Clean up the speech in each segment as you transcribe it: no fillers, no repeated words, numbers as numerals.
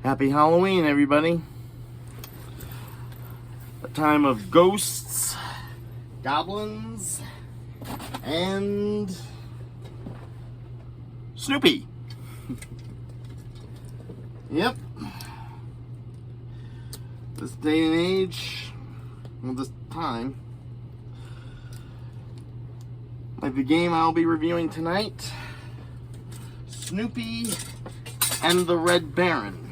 Happy Halloween, everybody. A time of ghosts, goblins, and Snoopy. Yep. This day and age, well, this time, like the game I'll be reviewing tonight, Snoopy and the Red Baron.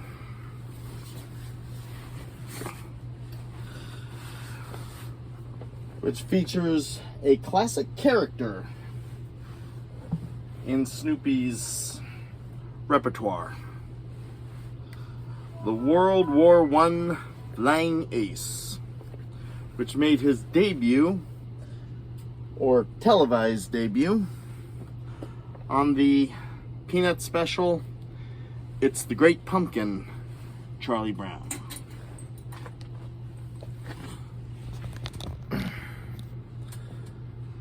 Which features a classic character in Snoopy's repertoire. The World War I Flying Ace, which made his debut, or televised debut, on the Peanut special, It's the Great Pumpkin, Charlie Brown.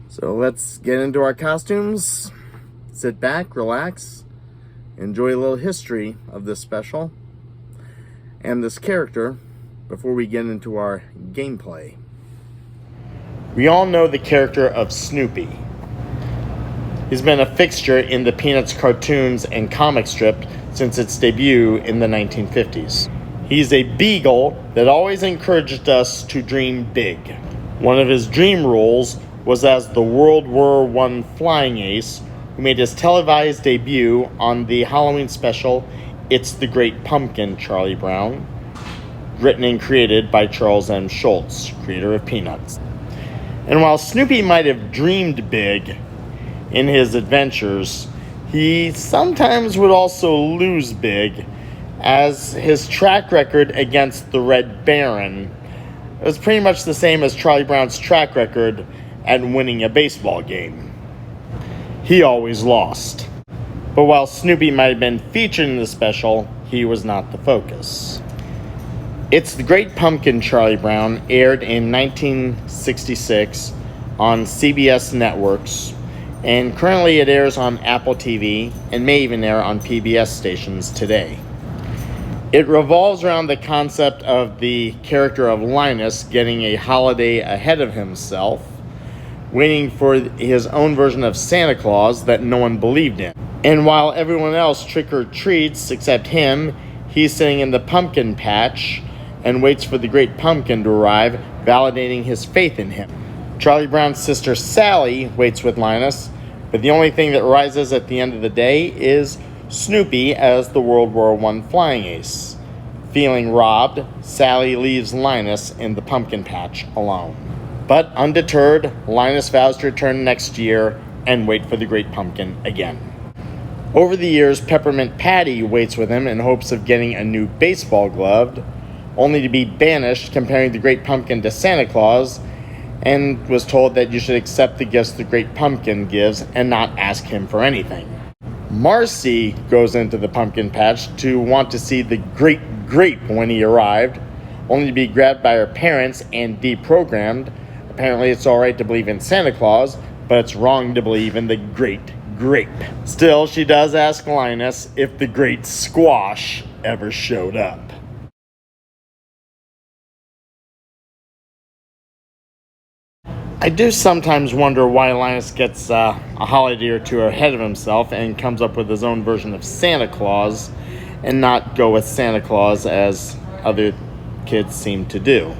So let's get into our costumes, sit back, relax, enjoy a little history of this special and this character before we get into our gameplay. We all know the character of Snoopy. He's been a fixture in the Peanuts cartoons and comic strip since its debut in the 1950s. He's a beagle that always encouraged us to dream big. One of his dream roles was as the World War I Flying Ace, who made his televised debut on the Halloween special, It's the Great Pumpkin, Charlie Brown, written and created by Charles M. Schulz, creator of Peanuts. And while Snoopy might have dreamed big in his adventures, he sometimes would also lose big, as his track record against the Red Baron was pretty much the same as Charlie Brown's track record at winning a baseball game. He always lost. But while Snoopy might have been featured in the special, he was not the focus. It's the Great Pumpkin, Charlie Brown aired in 1966 on CBS networks, and currently it airs on Apple TV and may even air on PBS stations today. It revolves around the concept of the character of Linus getting a holiday ahead of himself, waiting for his own version of Santa Claus that no one believed in. And while everyone else trick-or-treats except him, he's sitting in the pumpkin patch and waits for the Great Pumpkin to arrive, validating his faith in him. Charlie Brown's sister Sally waits with Linus, but the only thing that rises at the end of the day is Snoopy as the World War I Flying Ace. Feeling robbed, Sally leaves Linus in the pumpkin patch alone. But undeterred, Linus vows to return next year and wait for the Great Pumpkin again. Over the years, Peppermint Patty waits with him in hopes of getting a new baseball glove, only to be banished, comparing the Great Pumpkin to Santa Claus, and was told that you should accept the gifts the Great Pumpkin gives and not ask him for anything. Marcy goes into the pumpkin patch to want to see the Great Grape when he arrived, only to be grabbed by her parents and deprogrammed. Apparently it's alright to believe in Santa Claus, but it's wrong to believe in the Great Grape. Still, she does ask Linus if the Great Squash ever showed up. I do sometimes wonder why Linus gets a holiday or two ahead of himself and comes up with his own version of Santa Claus and not go with Santa Claus as other kids seem to do.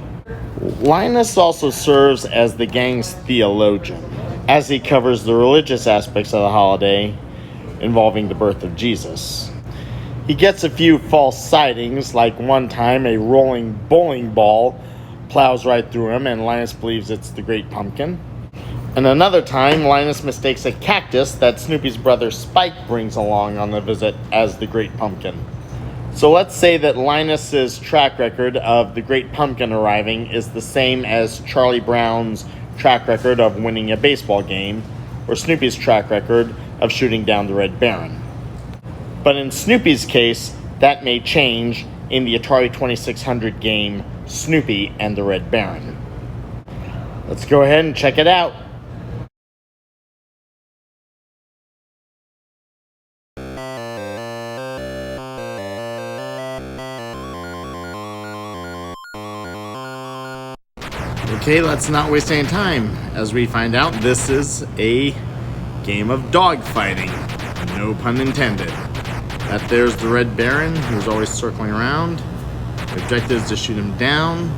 Linus also serves as the gang's theologian, as he covers the religious aspects of the holiday involving the birth of Jesus. He gets a few false sightings, like one time a rolling bowling ball plows right through him and Linus believes it's the Great Pumpkin. And another time, Linus mistakes a cactus that Snoopy's brother Spike brings along on the visit as the Great Pumpkin. So let's say that Linus's track record of the Great Pumpkin arriving is the same as Charlie Brown's track record of winning a baseball game, or Snoopy's track record of shooting down the Red Baron. But in Snoopy's case, that may change in the Atari 2600 game Snoopy and the Red Baron. Let's go ahead and check it out. Okay, let's not waste any time as we find out this is a game of dog fighting. No pun intended. That there's the Red Baron, who's always circling around. The objective is to shoot him down.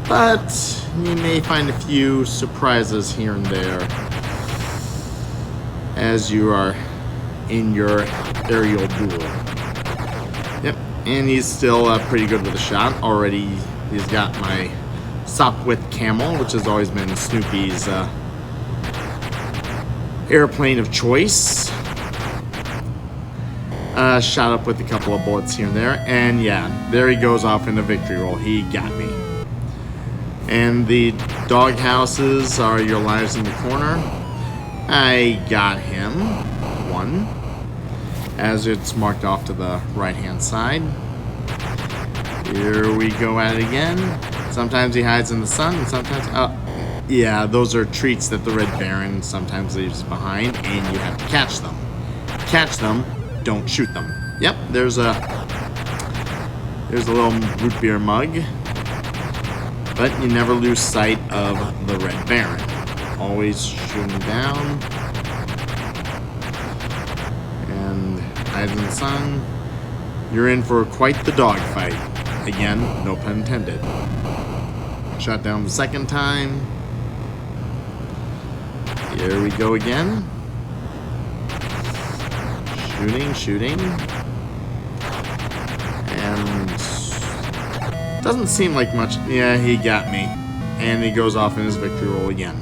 But you may find a few surprises here and there as you are in your aerial duel. Yep, and he's still pretty good with a shot. Already he's got my Sopwith Camel, which has always been Snoopy's airplane of choice. Shot up with a couple of bullets here and there, and yeah, there he goes off in a victory roll. He got me. And the dog houses are your lives in the corner. I got him. One. As it's marked off to the right-hand side. Here we go at it again. Sometimes he hides in the sun, and sometimes... yeah, those are treats that the Red Baron sometimes leaves behind, and you have to catch them. Catch them, don't shoot them. Yep, there's a little root beer mug. But you never lose sight of the Red Baron. Always shoot him down. And hides in the sun. You're in for quite the dog fight. Again, no pun intended. Shot down the second time. Here we go again. Shooting. And doesn't seem like much. Yeah, he got me. And he goes off in his victory roll again.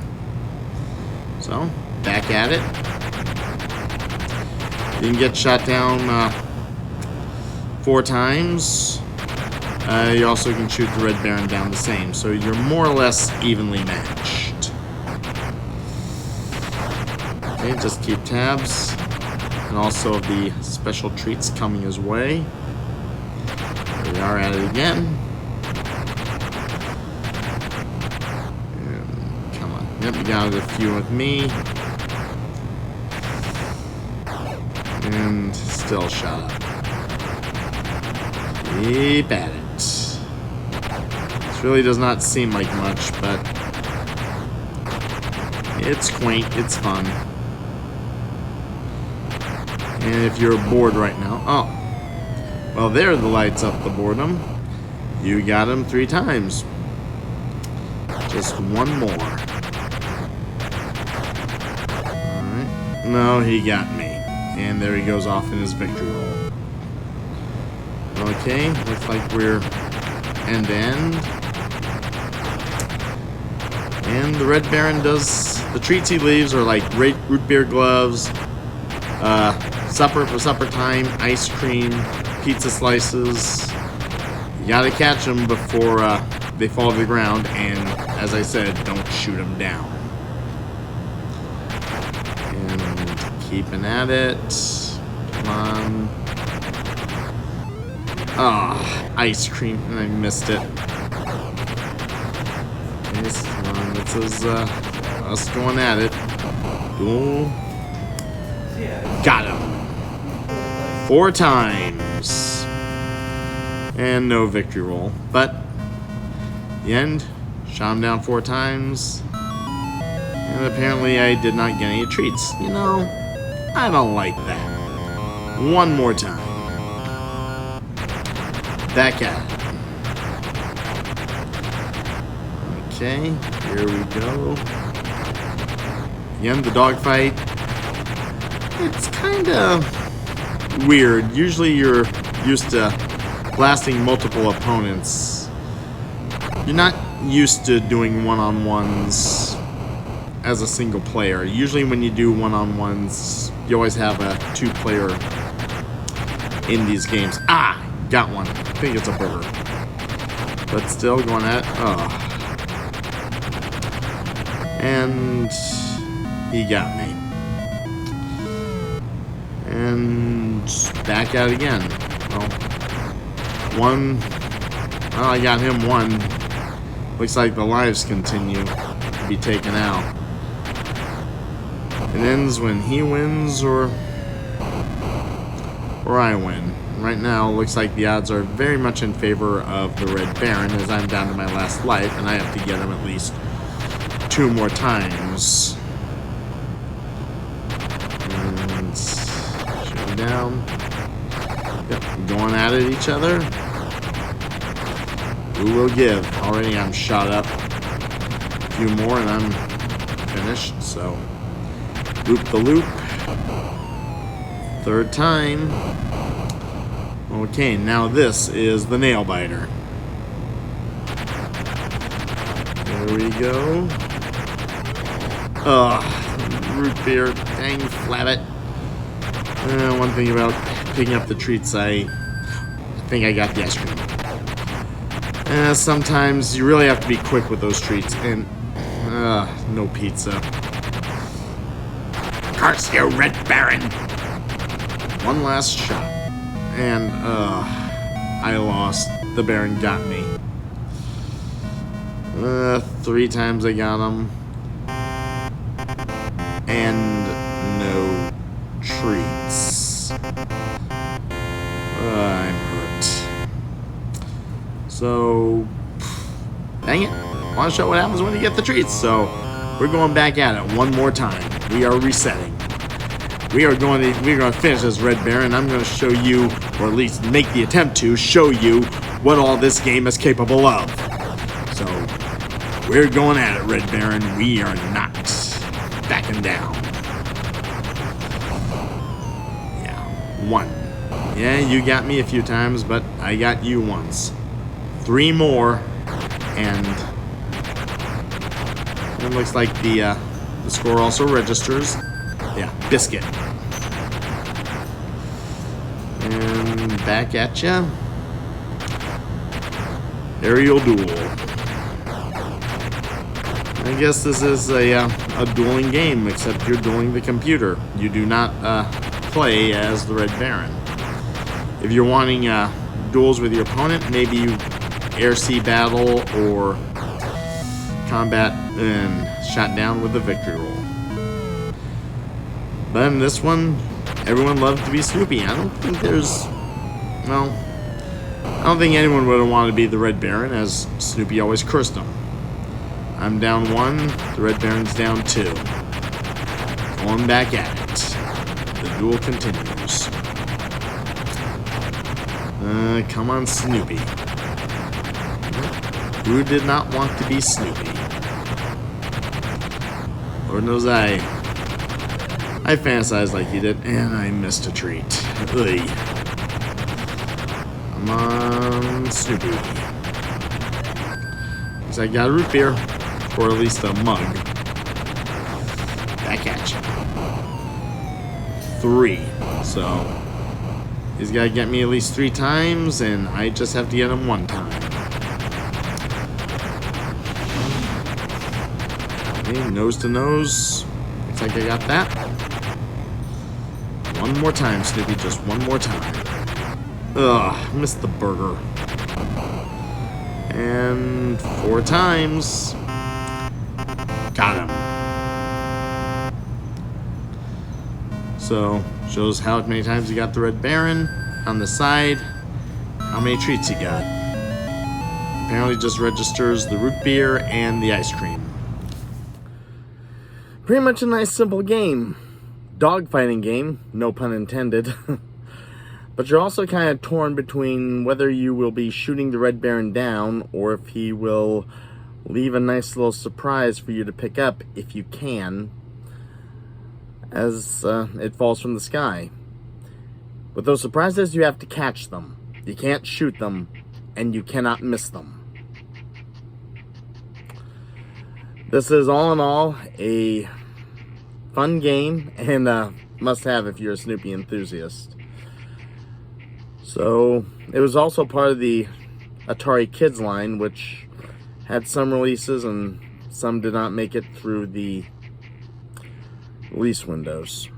So, back at it. You can get shot down 4 times. You also can shoot the Red Baron down the same. So you're more or less evenly matched. Okay, just keep tabs. And also the special treats coming his way. Here we are at it again. And come on. Yep, you got a few with me. And still shot up. Keep at it. This really does not seem like much, but it's quaint, it's fun. And if you're bored right now, oh, well, there the lights up the boredom. You got him 3 times. Just one more. Alright. No, he got me. And there he goes off in his victory roll. Okay, looks like we're end to end. And the Red Baron does, the treats he leaves are like root beer gloves, supper for supper time, ice cream, pizza slices. You gotta catch them before they fall to the ground, and as I said, don't shoot them down. And keeping at it. Come on. Ah, ice cream, and I missed it. Yes, come on, this is us going at it. Ooh. Got him. 4 times. And no victory roll. But, the end, shot him down 4 times. And apparently I did not get any treats. You know, I don't like that. One more time. Back at it. Okay, here we go. Again, the dogfight. It's kind of weird. Usually you're used to blasting multiple opponents. You're not used to doing one-on-ones as a single player. Usually when you do one-on-ones, you always have a 2-player in these games. Ah! Got one. I think it's a burger. But still going at it. Oh. And he got me. And back at it again. Well, I got him 1. Looks like the lives continue to be taken out. It ends when he wins or I win. right now, looks like the odds are very much in favor of the Red Baron, as I'm down to my last life, and I have to get him at least 2 more times. And shoot him down. Yep, going at it each other. Who will give? Already I'm shot up. A few more and I'm finished, so loop the loop. 3rd time. Okay, now this is the nail biter. There we go. Root beer, dang flabbit. One thing about picking up the treats, I think I got the ice cream. Sometimes you really have to be quick with those treats, and no pizza. Curse you, Red Baron! One last shot, and I lost. The Baron got me. 3 times I got him, and no treats. I'm hurt. So, dang it. I want to show what happens when you get the treats. So, we're going back at it one more time. We are resetting. We're going to finish this Red Baron. I'm going to show you, or at least make the attempt to show you what all this game is capable of. So, we're going at it, Red Baron. We are not backing down. Yeah, 1. Yeah, you got me a few times, but I got you once. 3 more, and it looks like the score also registers. Yeah, biscuit. And back at ya. Aerial duel. I guess this is a dueling game, except you're dueling the computer. You do not play as the Red Baron. If you're wanting duels with your opponent, maybe you air-sea battle or combat and shot down with the victory roll. But in this one, everyone loved to be Snoopy. I don't think I don't think anyone would have wanted to be the Red Baron, as Snoopy always cursed them. I'm down 1, the Red Baron's down 2. Going back at it. The duel continues. Come on, Snoopy. Who did not want to be Snoopy? Lord knows I fantasized like he did, and I missed a treat. Ugh. Come on, Snoopy. Because I got a root beer, or at least a mug. Back at you. 3. So, he's got to get me at least 3 times, and I just have to get him 1 time. Okay, nose to nose. Looks like I got that. 1 more time, Snoopy, just 1 more time. Ugh, missed the burger. And 4 times. Got him. So, shows how many times you got the Red Baron. On the side, how many treats you got. Apparently just registers the root beer and the ice cream. Pretty much a nice simple game. Dogfighting game, no pun intended. But you're also kind of torn between whether you will be shooting the Red Baron down or if he will leave a nice little surprise for you to pick up if you can, as it falls from the sky. With those surprises, you have to catch them. You can't shoot them, and you cannot miss them. This is, all in all, a fun game and must-have if you're a Snoopy enthusiast. So, it was also part of the Atari Kids line, which had some releases and some did not make it through the release windows.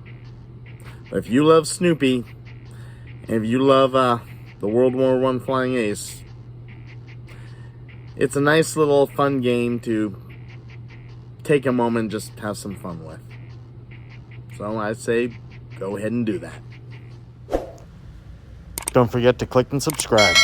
But if you love Snoopy, and if you love the World War I Flying Ace, it's a nice little fun game to take a moment and just have some fun with. So I'd say go ahead and do that. Don't forget to click and subscribe.